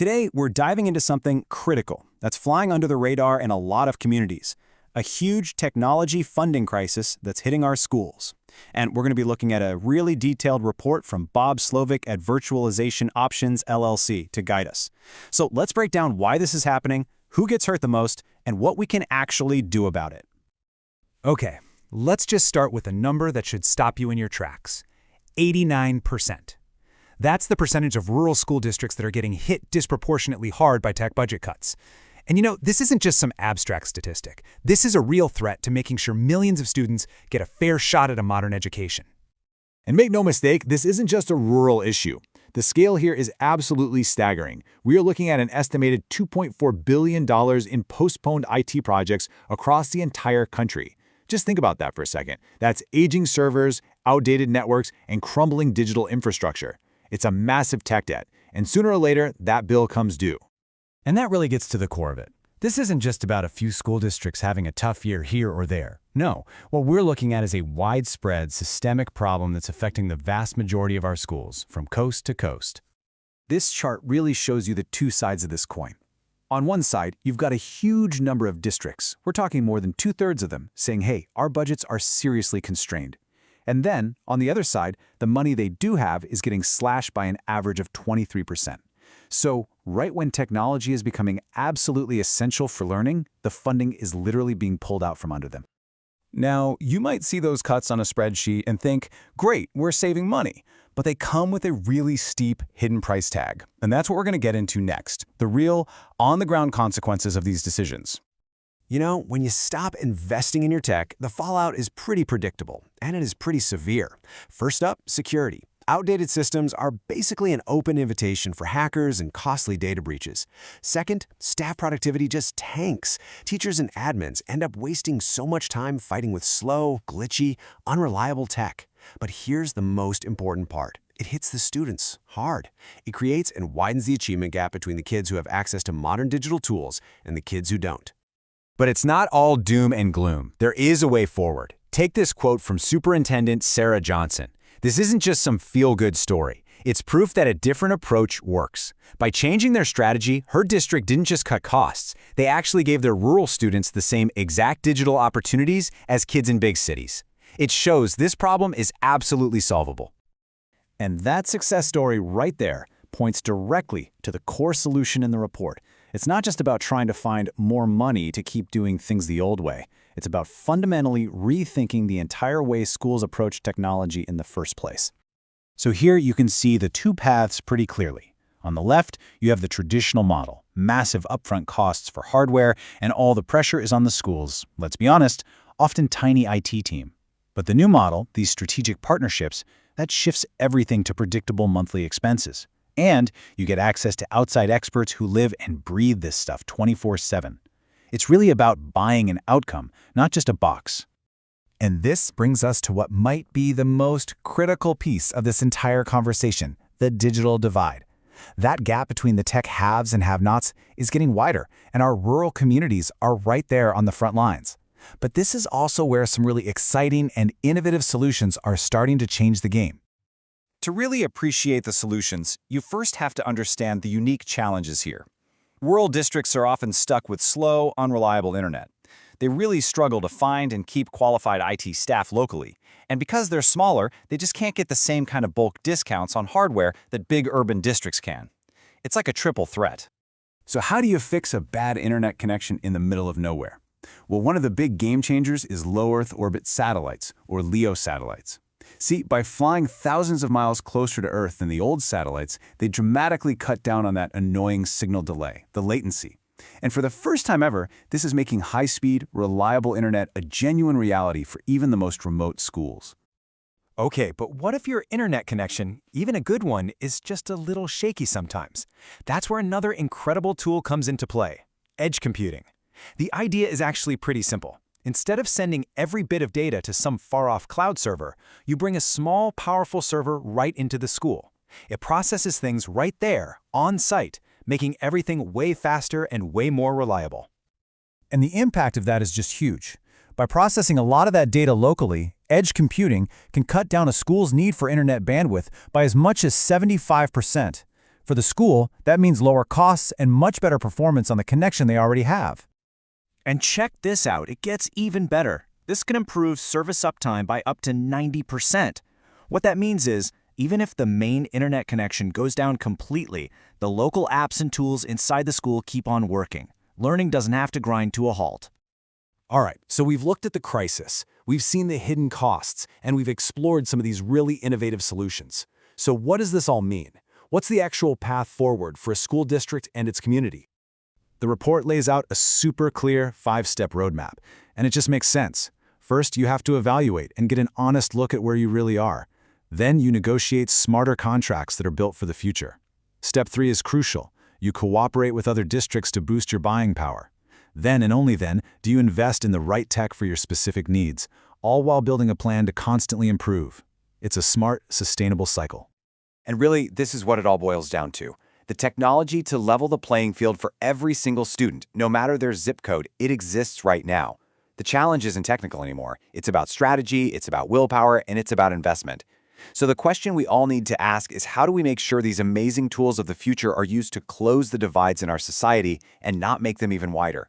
Today, we're diving into something critical that's flying under the radar in a lot of communities, a huge technology funding crisis that's hitting our schools. And we're going to be looking at a really detailed report from Bob Slovic at Virtualization Options LLC to guide us. So let's break down why this is happening, who gets hurt the most, and what we can actually do about it. Okay, let's just start with a number that should stop you in your tracks. 89%. That's the percentage of rural school districts that are getting hit disproportionately hard by tech budget cuts. And you know, this isn't just some abstract statistic. This is a real threat to making sure millions of students get a fair shot at a modern education. And make no mistake, this isn't just a rural issue. The scale here is absolutely staggering. We are looking at an estimated $2.4 billion in postponed IT projects across the entire country. Just think about that for a second. That's aging servers, outdated networks, and crumbling digital infrastructure. It's a massive tech debt, and sooner or later, that bill comes due. And that really gets to the core of it. This isn't just about a few school districts having a tough year here or there. No, what we're looking at is a widespread, systemic problem that's affecting the vast majority of our schools, from coast to coast. This chart really shows you the two sides of this coin. On one side, you've got a huge number of districts. We're talking more than 2/3 of them saying, hey, our budgets are seriously constrained. And then, on the other side, the money they do have is getting slashed by an average of 23%. So, right when technology is becoming absolutely essential for learning, the funding is literally being pulled out from under them. Now, you might see those cuts on a spreadsheet and think, great, we're saving money. But they come with a really steep hidden price tag. And that's what we're going to get into next, the real, on-the-ground consequences of these decisions. You know, when you stop investing in your tech, the fallout is pretty predictable, and it is pretty severe. First up, security. Outdated systems are basically an open invitation for hackers and costly data breaches. Second, staff productivity just tanks. Teachers and admins end up wasting so much time fighting with slow, glitchy, unreliable tech. But here's the most important part. It hits the students hard. It creates and widens the achievement gap between the kids who have access to modern digital tools and the kids who don't. But it's not all doom and gloom. There is a way forward. Take this quote from Superintendent Sarah Johnson. This isn't just some feel-good story. It's proof that a different approach works. By changing their strategy, her district didn't just cut costs. They actually gave their rural students the same exact digital opportunities as kids in big cities. It shows this problem is absolutely solvable. And that success story right there points directly to the core solution in the report. It's not just about trying to find more money to keep doing things the old way. It's about fundamentally rethinking the entire way schools approach technology in the first place. So here you can see the two paths pretty clearly. On the left, you have the traditional model, massive upfront costs for hardware, and all the pressure is on the schools, let's be honest, often tiny IT team. But the new model, these strategic partnerships, that shifts everything to predictable monthly expenses. And you get access to outside experts who live and breathe this stuff 24/7. It's really about buying an outcome, not just a box. And this brings us to what might be the most critical piece of this entire conversation, the digital divide. That gap between the tech haves and have-nots is getting wider, and our rural communities are right there on the front lines. But this is also where some really exciting and innovative solutions are starting to change the game. To really appreciate the solutions, you first have to understand the unique challenges here. Rural districts are often stuck with slow, unreliable internet. They really struggle to find and keep qualified IT staff locally. And because they're smaller, they just can't get the same kind of bulk discounts on hardware that big urban districts can. It's like a triple threat. So how do you fix a bad internet connection in the middle of nowhere? Well, one of the big game changers is low Earth orbit satellites, or LEO satellites. See, by flying thousands of miles closer to Earth than the old satellites, they dramatically cut down on that annoying signal delay, the latency. And for the first time ever, this is making high-speed, reliable internet a genuine reality for even the most remote schools. Okay, but what if your internet connection, even a good one, is just a little shaky sometimes? That's where another incredible tool comes into play, edge computing. The idea is actually pretty simple. Instead of sending every bit of data to some far-off cloud server, you bring a small, powerful server right into the school. It processes things right there, on-site, making everything way faster and way more reliable. And the impact of that is just huge. By processing a lot of that data locally, edge computing can cut down a school's need for internet bandwidth by as much as 75%. For the school, that means lower costs and much better performance on the connection they already have. And check this out, it gets even better. This can improve service uptime by up to 90%. What that means is, even if the main internet connection goes down completely, the local apps and tools inside the school keep on working. Learning doesn't have to grind to a halt. All right, so we've looked at the crisis, we've seen the hidden costs, and we've explored some of these really innovative solutions. So what does this all mean? What's the actual path forward for a school district and its community? The report lays out a super clear 5-step roadmap, and it just makes sense. First, you have to evaluate and get an honest look at where you really are. Then you negotiate smarter contracts that are built for the future. Step 3 is crucial. You cooperate with other districts to boost your buying power. Then and only then do you invest in the right tech for your specific needs, all while building a plan to constantly improve. It's a smart, sustainable cycle. And really, this is what it all boils down to. The technology to level the playing field for every single student, no matter their zip code, it exists right now. The challenge isn't technical anymore. It's about strategy, it's about willpower, and it's about investment. So the question we all need to ask is, how do we make sure these amazing tools of the future are used to close the divides in our society and not make them even wider?